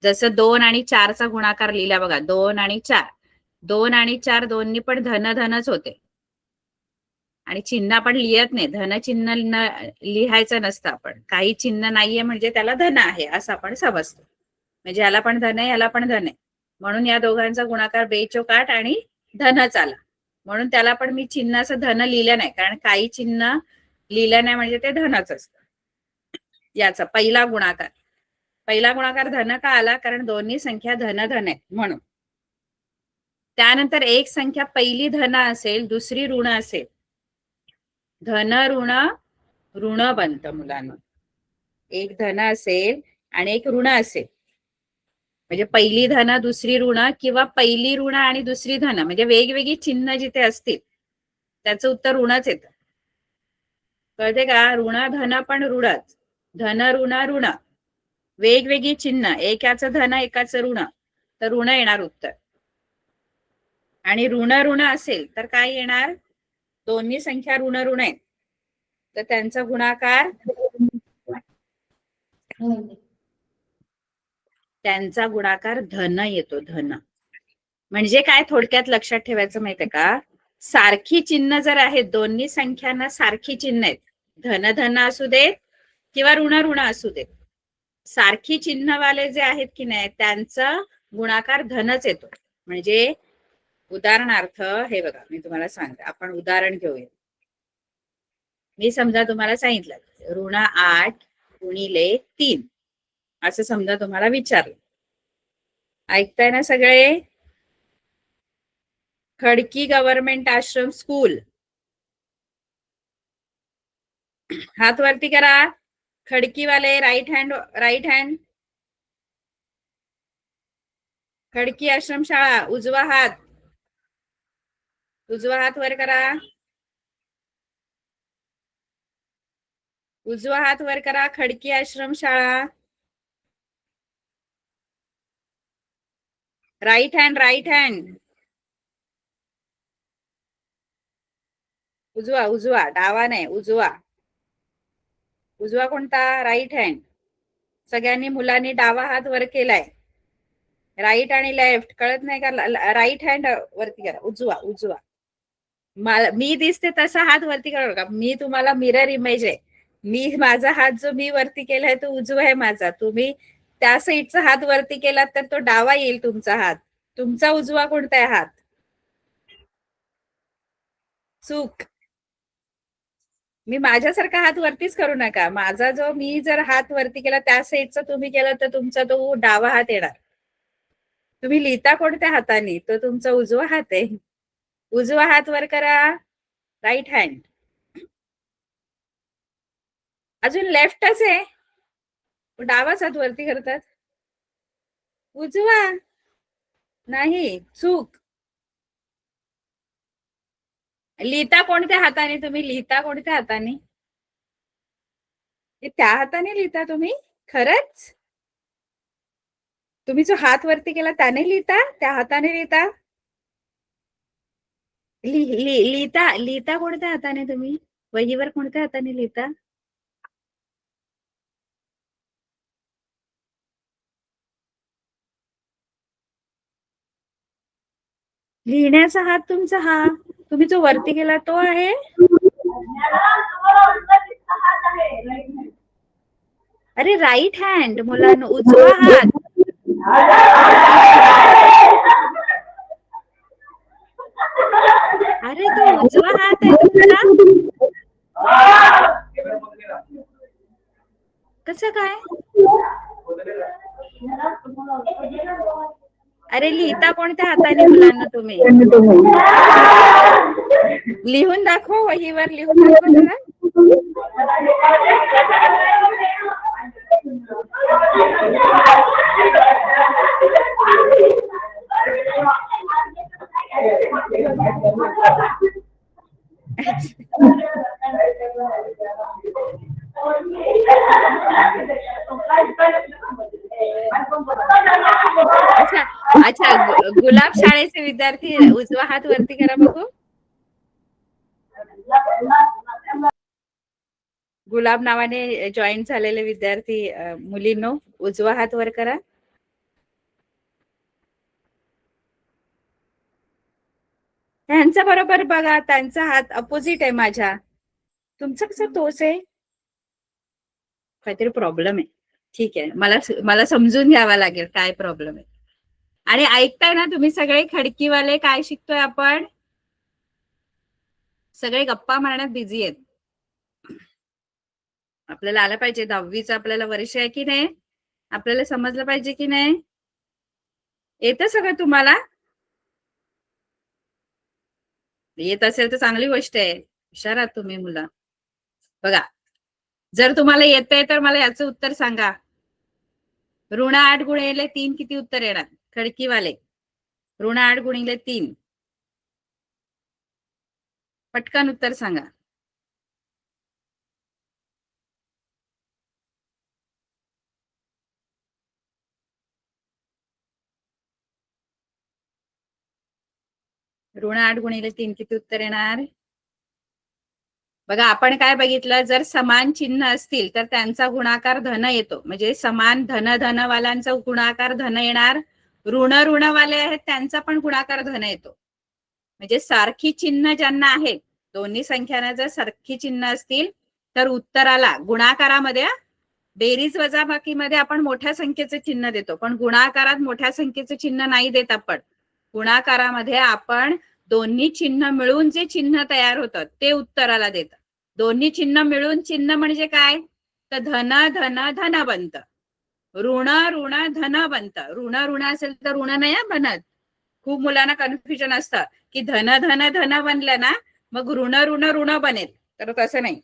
जसं 2 आणि 4चा गुणाकार लिहिला बघा, 2 आणि 4. 2 आणि 4 दोन्ही पण धन धनच होते. आणि चिन्ह आपण लिहित नाही, धन चिन्ह लिहायचं नसतं. आपण काही चिन्ह नाहीये म्हणजे त्याला धन आहे असं आपण समजतो. म्हणजे याला पण धन आहे, याला पण धन आहे, म्हणून या दोघांचा गुणाकार बेचोक 8 आणि धनच आला. म्हणून त्याला पण मी चिन्हाचं धन लिहिलं नाही, कारण काही चिन्ह लिहिलं नाही म्हणजे ते धनच असतं. याचा पहिला गुणाकार धन का आला, कारण दोन्ही संख्या धन धन आहे म्हणून. त्यानंतर एक संख्या पहिली धन असेल, दुसरी ऋण असेल, धन ऋण ऋण बनतं मुलांना. एक धन असेल आणि एक ऋण असेल, म्हणजे पहिली धन दुसरी ऋण, किंवा पहिली ऋण आणि दुसरी धन, म्हणजे वेगवेगळी चिन्ह जिथे असतील त्याचं उत्तर ऋणच येतं. कळते का? ऋण धन पण ऋणच, धन ऋण ऋण, वेगवेगळी चिन्ह, एकाचं धन एकाचं ऋण, तर ऋण येणार उत्तर. आणि ऋण ऋण असेल तर काय येणार? दोन्ही संख्या ऋण ऋण आहेत, तर त्यांचा गुणाकार धन येतो, धन. म्हणजे काय थोडक्यात लक्षात ठेवायचं माहितीये का? सारखी चिन्ह जर आहेत, दोन्ही संख्यांना सारखी चिन्ह आहेत, धन धन असू देत किंवा ऋण ऋण असू देत, सारखी चिन्हवाले जे आहेत की नाही त्यांचा गुणाकार धनच येतो. म्हणजे उदाहरणार्थ हे बघा, मी तुम्हाला सांगते, आपण उदाहरण घेऊया. मी समजा तुम्हाला सांगितलं ऋण 8 गुणिले 3 असं समजा तुम्हाला विचारलं. ऐकताय ना सगळे? खडकी गव्हर्नमेंट आश्रम स्कूल, हात वरती करा. खडकीवाले राईट हँड. खडकी आश्रम शाळा उजवा हात वर करा. उजवा हात वर करा. खडकी आश्रम शाळा. Right hand. उजवा डावा नाही, उजवा कोणता? Right hand. सगळ्यांनी मुलांनी डावा हात वर केलाय. राईट आणि लेफ्ट कळत नाही का? राईट हँड वरती करा. उजवा. मी दिसते तसा हात वरती करा का? मी तुम्हाला मिरर इमेज आहे. माझा हात जो मी वरती केलाय तो उजवा आहे माझा. तुम्ही त्या साईडचा हात वरती केलात तर तो डावा येईल तुमचा हात. तुमचा उजवा कोणता आहे हात? चूक. मी माझ्यासारखा हात वरतीच करू नका. माझा जो मी जर हात वरती केला त्या साईडचा तुम्ही केला तर तुमचा तो डावा हात येणार. तुम्ही लिहिता कोणत्या हाताने? तो तुमचा उजवा हात आहे. उजवा हात वर करा. Right hand. अजून लेफ्टच आहे, डावाच हात वरती करतात. उजवा नाही, चूक. लिहिता कोणत्या हाताने? तुम्ही लिहिता कोणत्या हाताने? त्या हाताने लिहिता तुम्ही? खरंच? तुम्ही जो हात वरती केला त्याने लिहिता? त्या हाताने लिहिता? लिहिता कोणत्या हाताने तुम्ही? वहीवर कोणत्या हाताने लिहिता? लिहिण्याचा हात तुमचा हा, तुम्ही जो वरती केला तो आहे. अरे राईट हँड मुलांना, उजवा हात. अरे तो उजवा हात आहे तुमचा. कसं काय? अरे लिहिता कोणत्या हाताने मुलांना तुम्ही? लिहून दाखव, वहीवर लिहून दाखव जरा. अच्छा, गुलाब शाळेचे विद्यार्थी उजवा हात वरती करा बघू. गुलाब नावाने जॉईन झालेले विद्यार्थी मुलींनो उजवा हात वर करा. त्यांचा बरोबर बघा, त्यांचा हात अपोजिट आहे माझ्या, तुमचं कसं तोच आहे, काहीतरी प्रॉब्लेम आहे. ठीक आहे, मला समजून घ्यावा लागेल काय प्रॉब्लेम आहे. आणि ऐकताय ना तुम्ही सगळे खडकीवाले, काय शिकतोय आपण? सगळे गप्पा मारण्यात बिझी आहेत. आपल्याला आलं पाहिजे, 10वीचं आपल्याला वर्ष आहे की नाही, आपल्याला समजलं पाहिजे की नाही. येतं सगळं तुम्हाला? येत असेल तर चांगली गोष्ट आहे, हुशार आहात तुम्ही मुलं. बघा, जर तुम्हाला येतंय तर मला याचं उत्तर सांगा. ऋण 8 गुणिले 3 किती उत्तर येणार खडकीवाले? ऋण 8 गुणिले 3, पटकन उत्तर सांगा. ऋण 8 गुणिले 3 किती उत्तर येणार? बघा, आपण काय बघितलं, जर समान चिन्ह असतील तर त्यांचा गुणाकार धन येतो, म्हणजे समान धन धनवाल्यांचा गुणाकार धन येणार. ऋण ऋणवाले आहेत त्यांचा पण गुणाकार धन येतो. म्हणजे सारखी चिन्ह ज्यांना आहेत, दोन्ही संख्यांना जर सारखी चिन्ह असतील तर उत्तराला गुणाकारामध्ये, बेरीज वजाबाकीमध्ये आपण मोठ्या संख्येचे चिन्ह देतो, पण गुणाकारात मोठ्या संख्येचे चिन्ह नाही देत आपण. गुणाकारामध्ये आपण दोन्ही चिन्ह मिळून जे चिन्ह तयार होतं ते उत्तराला देतात. दोन्ही चिन्ह मिळून चिन्ह म्हणजे काय, तर धन धन धन बनतं, ऋण ऋण धन बनतं. ऋण ऋण असेल तर ऋण नाही बनत. खूप मुलांना कन्फ्युजन असतं की धन धन धन बनलं ना मग ऋण ऋण ऋण बनेल, तर तसं नाही,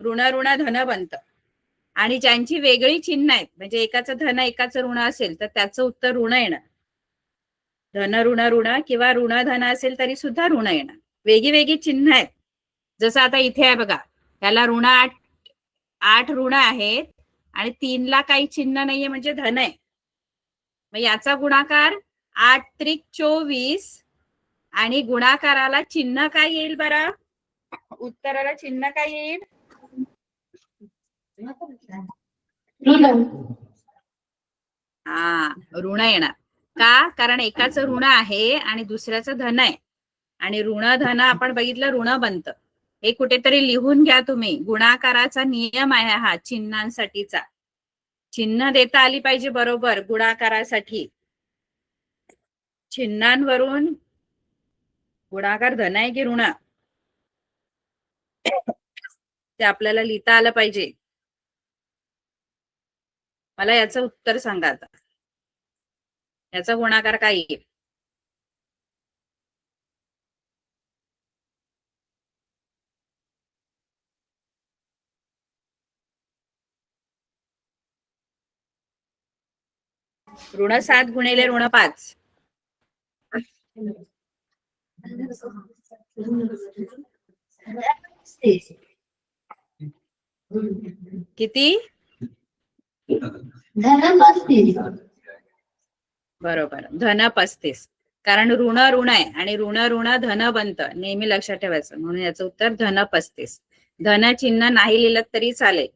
ऋण ऋण धन बनतं. आणि ज्यांची वेगळी चिन्ह आहेत, म्हणजे एकाचं धन एकाचं ऋण असेल तर त्याचं उत्तर ऋण येणार. धन ऋण ऋण किंवा ऋण धन असेल तरी सुद्धा ऋण येणार. वेगळी वेगळी चिन्ह आहेत. जसं आता इथे आहे बघा, त्याला ऋण 8 ऋण आहेत आणि 3 ला काही चिन्ह नाहीये म्हणजे धन आहे. मग याचा गुणाकार 8 त्रिक 24 आणि गुणाकाराला चिन्ह काय येईल बरं? उत्तराला चिन्ह काय येईल? हा, ऋण येणार. का? कारण एकाचं ऋण आहे आणि दुसऱ्याचं धन आहे, आणि ऋण धन आपण बघितलं ऋण बनतं. हे कुठेतरी लिहून घ्या तुम्ही, गुणाकाराचा नियम आहे हा चिन्हांसाठीचा. चिन्ह देता आली पाहिजे बरोबर गुणाकारासाठी. चिन्हांवरून गुणाकार धन आहे की ऋण ते आपल्याला लिहिता आलं पाहिजे. मला याचं उत्तर सांगा आता, याचा गुणाकार काय येईल? ऋण 7 गुणिले ऋण 5 किती? बरोबर, धन 35. कारण ऋण ऋण आहे आणि ऋण ऋण धन बनतं, नेहमी लक्षात ठेवायचं. म्हणून याचं उत्तर धन 35. धन चिन्ह नाही लिहिलं तरी चालेल,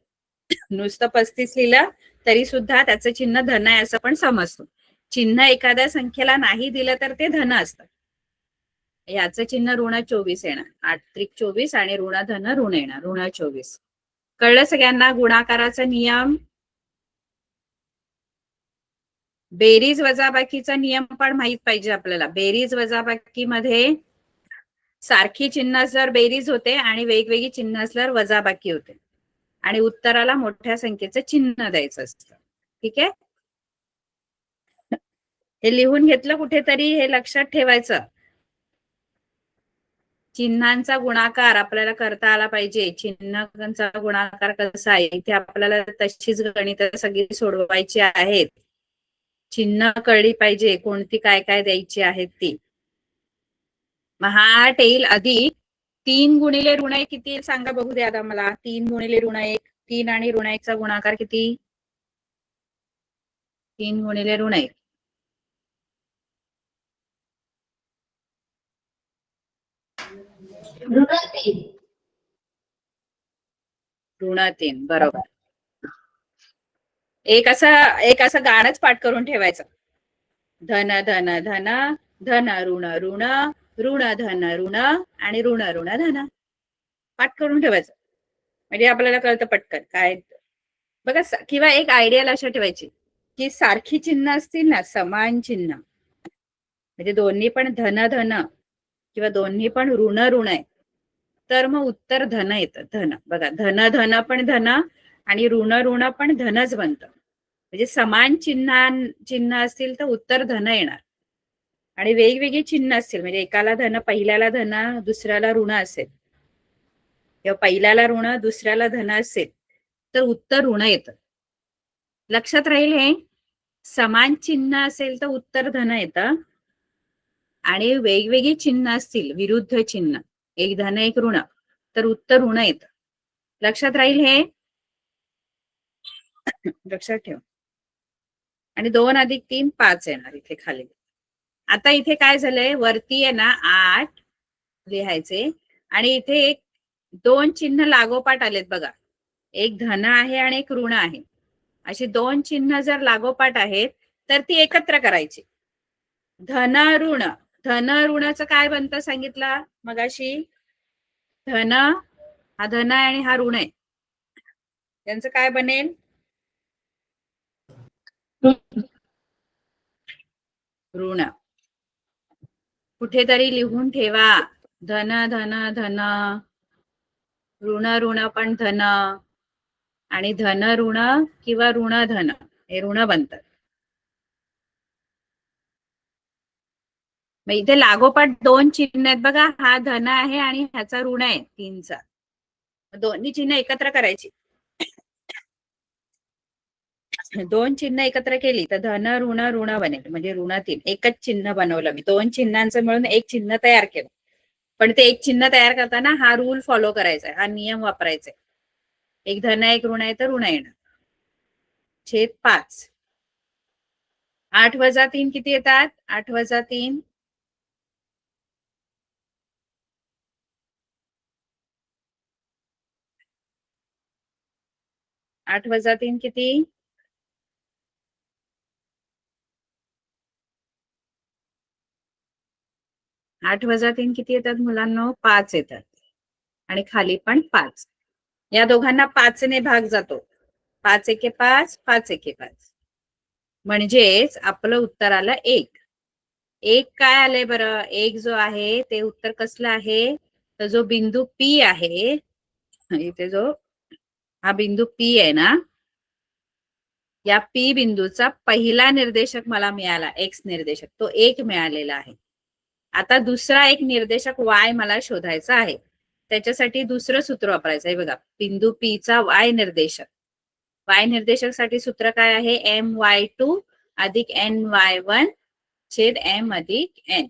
नुसतं 35 लिहिलं तरी सुद्धा त्याचं चिन्ह धन आहे असं पण समजतो. चिन्ह एखाद्या संख्येला नाही दिलं तर ते धन असतं. याचं चिन्ह ऋण 24 येणार, 8 त्रिक 24 आणि ऋण धन ऋण येणार, ऋण 24. कळलं सगळ्यांना गुणाकाराचा नियम? बेरीज वजाबाकीचा नियम पण माहित पाहिजे आपल्याला. बेरीज वजाबाकी मध्ये सारखी चिन्ह असल्यावर बेरीज होते आणि वेगवेगळी चिन्ह असल्यावर वजाबाकी होते, आणि उत्तराला मोठ्या संख्येचं चिन्ह द्यायचं असतं. ठीक आहे, हे लिहून घेतलं कुठेतरी, हे लक्षात ठेवायचं. चिन्हांचा गुणाकार आपल्याला करता आला पाहिजे. चिन्हांचा गुणाकार कसा आहे इथे आपल्याला तशीच गणित सगळी सोडवायची आहेत. चिन्ह कळली पाहिजे, कोणती काय काय द्यायची आहेत ती. मग हा येईल आधी 3 गुणिले ऋण 1 किती सांगा बघू द्या आता मला. 3 गुणिले ऋण 1, 3 आणि ऋण 1 चा गुणाकार किती? 3 गुणिले ऋण 1 ऋण 3. बरोबर. एक असं गाणंच पाठ करून ठेवायचं, धन धन धन धन ऋण ऋण ऋण धन ऋण आणि ऋण ऋण धन. पाठ करून ठेवायचं म्हणजे आपल्याला कळतं पटकन काय. बघा किंवा एक आयडिया लक्षात ठेवायची की सारखी चिन्ह असतील ना, समान चिन्ह म्हणजे दोन्ही पण धन धन किंवा दोन्ही पण ऋण ऋण आहे, तर मग उत्तर धन येतं. धन बघा, धन धन पण धन आणि ऋण ऋण पण धनच बनतं. म्हणजे समान चिन्ह असतील तर उत्तर धन येणार आणि वेगवेगळी चिन्ह असतील म्हणजे एकाला धन, पहिल्याला धन, दुसऱ्याला ऋण असेल किंवा पहिल्याला ऋण दुसऱ्याला धन असेल तर उत्तर ऋण येतं. लक्षात राहील हे. समान चिन्ह असेल तर उत्तर धन येतं आणि वेगवेगळी चिन्ह असतील, विरुद्ध चिन्ह, एक धन एक ऋण, तर उत्तर ऋण येतं. लक्षात राहील हे. लक्षात ठेव. आणि 2 अधिक 3 5 येणार इथे खाली. आता इथे काय झालंय, वरती आहे ना 8 लिहायचे आणि इथे एक 2 चिन्ह लागोपाठ आलेत बघा. एक धन आहे आणि एक ऋण आहे. अशी 2 चिन्ह जर लागोपाठ आहेत तर ती एकत्र करायची. धन ऋण, धन ऋणाचं काय बनतं सांगितलं मगाशी. धन, हा धन आहे आणि हा ऋण आहे, त्यांचं काय बनेल. ऋण. कुठेतरी लिहून ठेवा. धन धन धन, ऋण ऋण पण धन आणि धन ऋण किंवा ऋण धन हे ऋण बनतात. मग इथे लागोपाठ 2 चिन्ह आहेत बघा. हा धन आहे आणि ह्याचा ऋण आहे 3चा. दोन्ही चिन्ह एकत्र करायची. 2 चिन्ह एकत्र केली तर धन ऋण ऋण बनेल म्हणजे ऋण 3. एकच चिन्ह बनवलं मी. 2 चिन्हांचं मिळून एक चिन्ह तयार केलं. पण ते एक चिन्ह तयार करताना हा रूल फॉलो करायचा आहे, हा नियम वापरायचा आहे. एक धन एक ऋण आहे तर ऋण येणार. छेद 5. 8 वजा 3 किती येतात. 8 वजा 3 8 वजा 3 किती. 8 वजा 3 किती येतात मुलांना. 5 येतात आणि खाली पण 5. या दोघांना 5 ने भाग जातो. 5 एके 5, 5 एके 5, म्हणजेच आपलं उत्तर आलं 1. एक काय आलंय बरं. एक जो आहे ते उत्तर कसलं आहे, तर जो बिंदू पी आहे इथे, जो हा बिंदू पी आहे ना, या पी बिंदूचा पहिला निर्देशक मला मिळाला, एक्स निर्देशक, तो 1 मिळालेला आहे. आता दुसरा एक निर्देशक वाय मला शोधायचा आहे. त्याच्यासाठी दुसरं सूत्र वापरायचं आहे बघा. बिंदू पी चा वाय निर्देशक. वाय निर्देशक साठी सूत्र काय आहे. my2 अधिक ny1 छेद m अधिक n.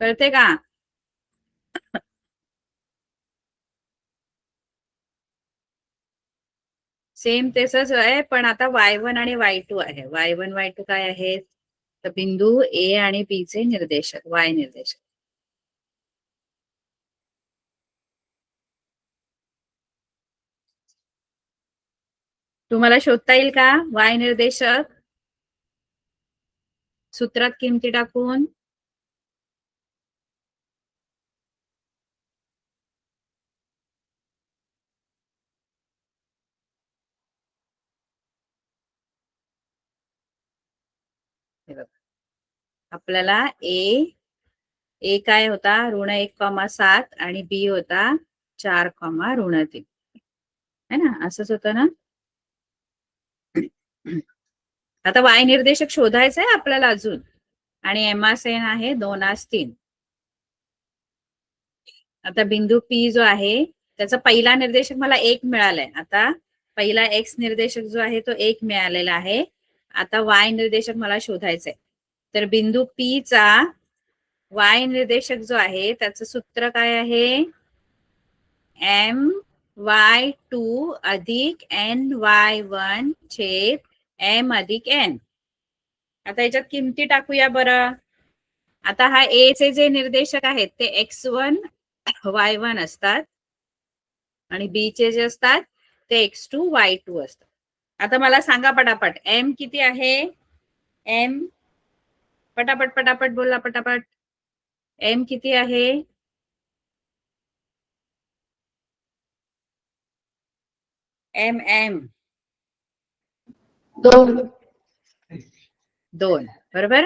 कळते का. सेम तसंच आहे पण आता y1 आणि y2 आहे. y1 y2 काय आहे, तर बिंदू ए आणि बी चे निर्देशक, वाय निर्देशक. तुम्हाला शोधता येईल का वाय निर्देशक सूत्रात किमती टाकून. आपल्याला ए काय होता, ऋण 1,7 आणि बी होता 4, ऋण 3 है ना, असंच होतं ना. आता वाय निर्देशक शोधायचं आहे आपल्याला अजून आणि एमास एन आहे 2 3. आता बिंदू पी जो आहे त्याचा पहिला निर्देशक मला 1 मिळालाय. आता पहिला एक्स निर्देशक जो आहे तो 1 मिळालेला आहे. आता वाय निर्देशक मला शोधायचंय. तर बिंदू पी चा वाय निर्देशक जो आहे त्याचं सूत्र काय आहे. my2 अधिक ny1 छेद m अधिक n. आता याच्यात किमती टाकूया बरं. आता हा ए चे जे निर्देशक आहेत ते x1 y1 असतात आणि बी चे जे असतात ते x2 y2 असतात. आता मला सांगा पटापट एम किती आहे. एम पटापट पटापट बोला, पटापट. एम किती आहे? एम एम 2 बरोबर.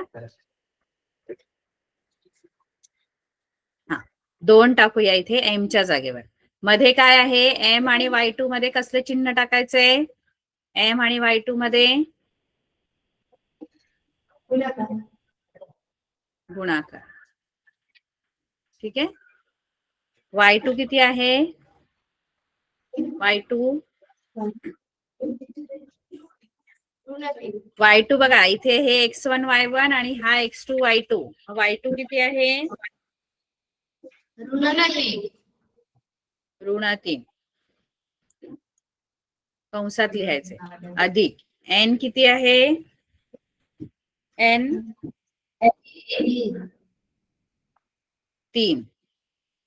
हा 2 टाकूया इथे एमच्या जागेवर. मध्ये काय आहे? एम आणि y2 मध्ये कसले चिन्ह टाकायचंय? एम आणि y2 मध्ये गुणाकार. ठीक आहे. y2 किती आहे? y2 बघा इथे हे x1 y1 आणि हा x2 y2. y2 किती आहे? ऋण 3 कंसात लिहायचे. अधिक n किती आहे? n 3.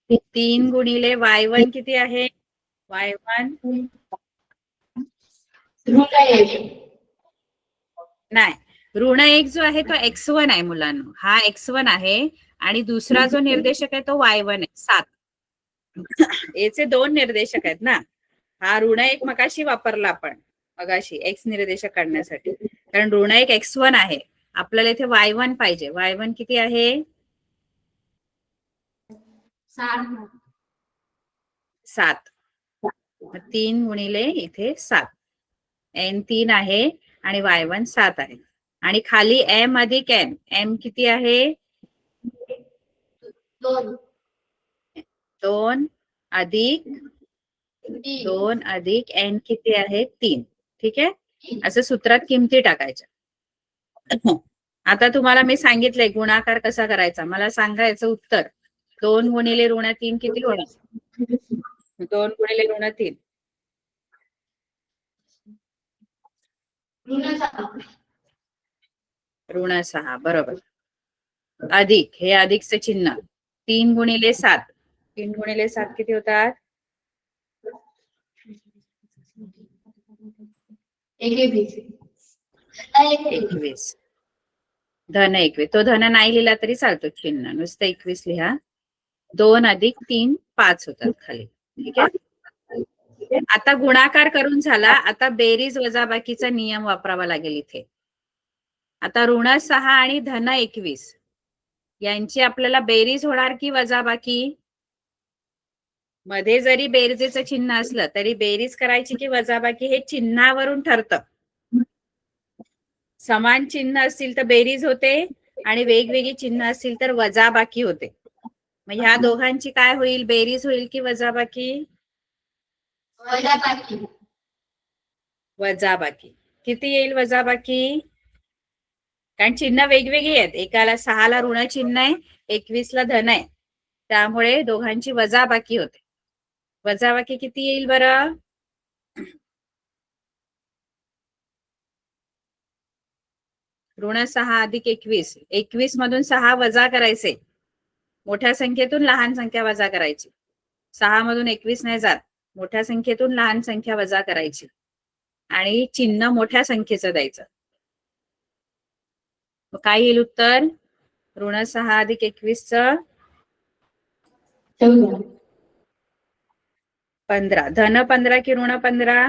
3 गुणिले y1 किती आहे? y1 नाही, ऋण 1 जो आहे तो x1 आहे मुलांनो. हा x1 आहे आणि दुसरा जो निर्देशक आहे तो y1 आहे. 7 याचे 2 निर्देशक आहेत ना. हा ऋण 1 मगाशी वापरला आपण, मगाशी x निर्देशक काढण्यासाठी, कारण ऋण 1 x1 आहे. आपल्याला इथे y1 पाहिजे. y1 किती आहे? 7. 3 गुणिले इथे 7. n 3 आहे आणि y1 7 आहे. आणि खाली m अधिक n. m किती आहे? 2 अधिक 2 अधिक n किती आहे? 3. ठीक आहे. असं सूत्रात किमती टाकायच्या. आता तुम्हाला मी सांगितलंय गुणाकार कसा करायचा. मला सांगायचं उत्तर. 2 गुणिले ऋण 3 किती होणार? 2 गुणिले ऋण 3 ऋण 6 बरोबर. अधिक हे अधिकचे चिन्ह. 3 गुणिले 7. 3 गुणिले 7 किती होतात? 21. धन 21. तो धन नाही लिहिला तरी चालतो चिन्ह, नुसतं 21 लिहा. 2 अधिक 3 5 होतात खाली. ठीक आहे. आता गुणाकार करून झाला. आता बेरीज वजाबाकीचा नियम वापरावा लागेल इथे. आता ऋण 6 आणि धन 21 यांची आपल्याला बेरीज होणार की वजाबाकी? मध्ये जरी बेरजेचं चिन्ह असलं तरी बेरीज करायची की वजाबाकी हे चिन्हावरून ठरतं. समान चिन्ह असतील तर बेरीज होते आणि वेगवेगळी चिन्ह असतील तर वजाबाकी होते. मग ह्या दोघांची काय होईल? बेरीज होईल की वजाबाकी? वजाबाकी. किती येईल वजाबाकी? कारण चिन्ह वेगवेगळी आहेत. एकाला 6 ला ऋण चिन्ह आहे, 21 ला धन आहे, त्यामुळे दोघांची वजाबाकी होते. वजाबाकी किती येईल बरं? ऋण 6 अधिक 21. 21 मधून 6 वजा करायचे. मोठ्या संख्येतून लहान संख्या वजा करायची. 6 मधून 21 नाही जात. मोठ्या संख्येतून लहान संख्या वजा करायची आणि चिन्ह मोठ्या संख्येचं द्यायचं. काय येईल उत्तर? ऋण 6 अधिक 21 च 15. धन 15 की ऋण 15?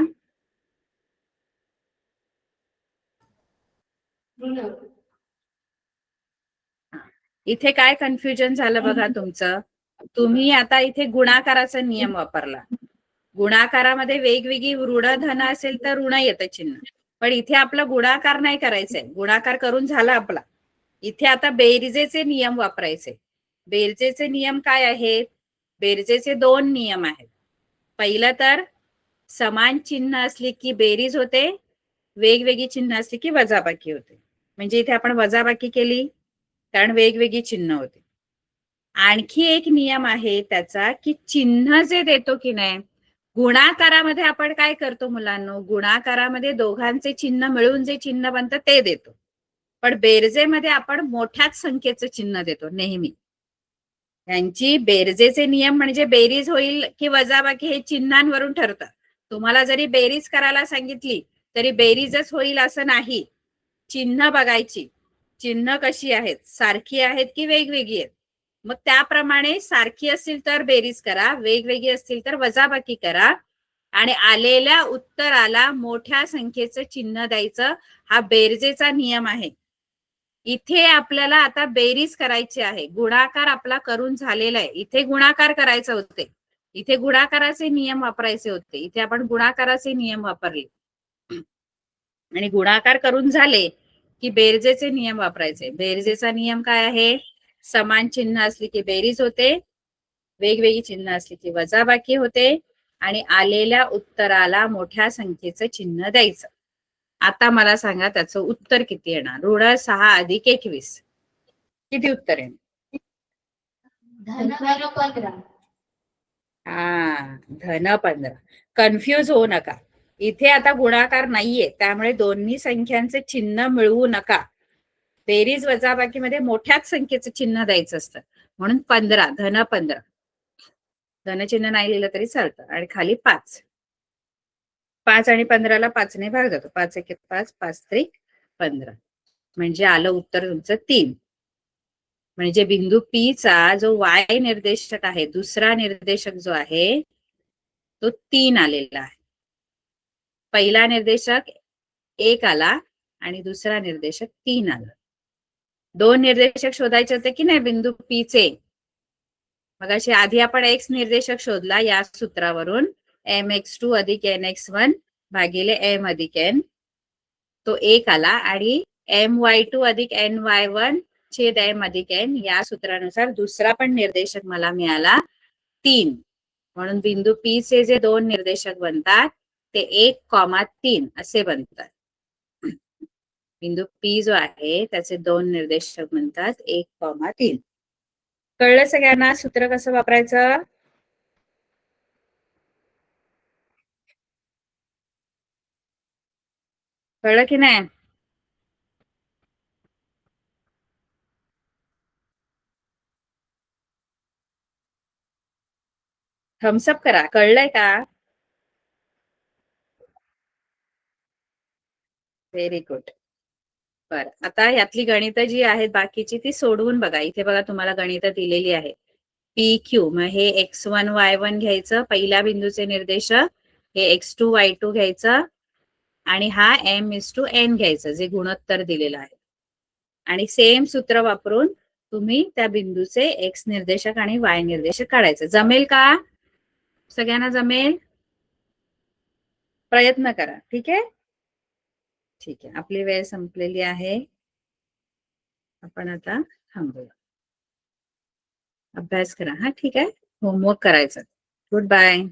इथे काय कन्फ्युजन झालं बघा तुमचं. तुम्ही आता इथे गुणाकाराचा नियम वापरला. गुणाकारामध्ये वेगवेगळी ऋण धन असेल तर ऋण येतं चिन्ह, पण इथे आपला गुणाकार नाही करायचंय. गुणाकार करून झाला आपला. इथे आता बेरजेचे नियम वापरायचे. बेरजेचे नियम काय आहेत? बेरजेचे 2 नियम आहेत. पहिलं तर समान चिन्ह असली की बेरीज होते, वेगवेगळी चिन्ह असली की वजाबाकी होते. म्हणजे इथे आपण वजाबाकी केली कारण वेगवेगळी चिन्ह होते. आणखी एक नियम आहे त्याचा की चिन्ह जे देतो की नाही, गुणाकारामध्ये आपण काय करतो मुलांनो? गुणाकारामध्ये दोघांचे चिन्ह मिळून जे चिन्ह बनतं ते देतो, पण बेरजेमध्ये आपण मोठ्याच संख्येचं चिन्ह देतो नेहमी. यांची बेरजेचे नियम म्हणजे बेरीज होईल की वजाबाकी हे चिन्हांवरून ठरतं. तुम्हाला जरी बेरीज करायला सांगितली तरी बेरीजच होईल असं नाही. चिन्ह बघायची. चिन्ह कशी आहेत, सारखी आहेत की वेगवेगळी आहेत. मग त्याप्रमाणे सारखी असतील तर बेरीज करा, वेगवेगळी असतील तर वजाबाकी करा आणि आलेल्या उत्तराला मोठ्या संख्येचं चिन्ह द्यायचं. हा बेरजेचा नियम आहे. इथे आपल्याला आता बेरीज करायची आहे. गुणाकार आपला करून झालेला आहे. इथे गुणाकार करायचे होते, इथे गुणाकाराचे नियम वापरायचे होते. इथे आपण गुणाकाराचे नियम वापरले आणि गुणाकार करून झाले की बेरजेचे नियम वापरायचे. बेरजेचा नियम काय आहे? समान चिन्ह असली की बेरीज होते, वेगवेगळी चिन्ह असली की वजाबाकी होते आणि आलेल्या उत्तराला मोठ्या संख्येचं चिन्ह द्यायचं. आता मला सांगा त्याचं उत्तर किती येणार? ऋण 6 अधिक 21 किती उत्तर येणार? धन 15. हा, धन 15. कन्फ्युज होऊ नका. इथे आता गुणाकार नाहीये, त्यामुळे दोन्ही संख्यांचे चिन्ह मिळवू नका. बेरीज वजाबाकीमध्ये मोठ्याच संख्येचं चिन्ह द्यायचं असतं, म्हणून 15, धन 15. धनचिन्ह नाही लिहिलं तरी चालतं. आणि खाली 5. 5 आणि 15ला 5 ने भाग जातो. 5 1 5, 5 3 15. म्हणजे आलं उत्तर तुमचं 3. म्हणजे बिंदू पी चा जो वाय निर्देशक आहे, दुसरा निर्देशक जो आहे तो 3 आलेला आहे. पहिला निर्देशक 1 आला आणि दुसरा निर्देशक 3 आला. 2 निर्देशक शोधायचे होते की नाही बिंदू पी चे? मग अशी आधी आपण एक्स निर्देशक शोधला या सूत्रावरून, mx2 अधिक nx1 भागिले m अधिक n. तो 1 आला आणि my2 अधिक ny1 छेद m अधिक n या सूत्रानुसार दुसरा पण निर्देशक मला मिळाला 3. म्हणून बिंदू पी चे जे 2 निर्देशक बनतात ते 1,3 असे बनतात. बिंदू पी जो आहे त्याचे 2 निर्देशक बनतात 1,3. कळलं सगळ्यांना सूत्र कसं वापरायचं? कळलं की नाही? थम्सअप करा. कळलंय का? Very good. बर, आता यातली गणित जी आहेत बाकीची ती सोडवून बघा. इथे बघा तुम्हाला गणित दिलेली आहे. पी क्यू, मग हे x1 y1 घ्यायचं, पहिल्या बिंदूचे निर्देशक. हे x2 y2 घ्यायचं आणि हा m:n घ्यायचं जे गुणोत्तर दिलेलं आहे. आणि सेम सूत्र वापरून तुम्ही त्या बिंदूचे x निर्देशक आणि y निर्देशक काढायचं. जमेल का? सगळ्यांना जमेल? प्रयत्न करा. ठीक आहे? ठीक आहे, आपली वेळ संपलेली आहे. आपण आता थांबूया. अभ्यास करा. हा, ठीक आहे. होमवर्क करायचं. Good bye.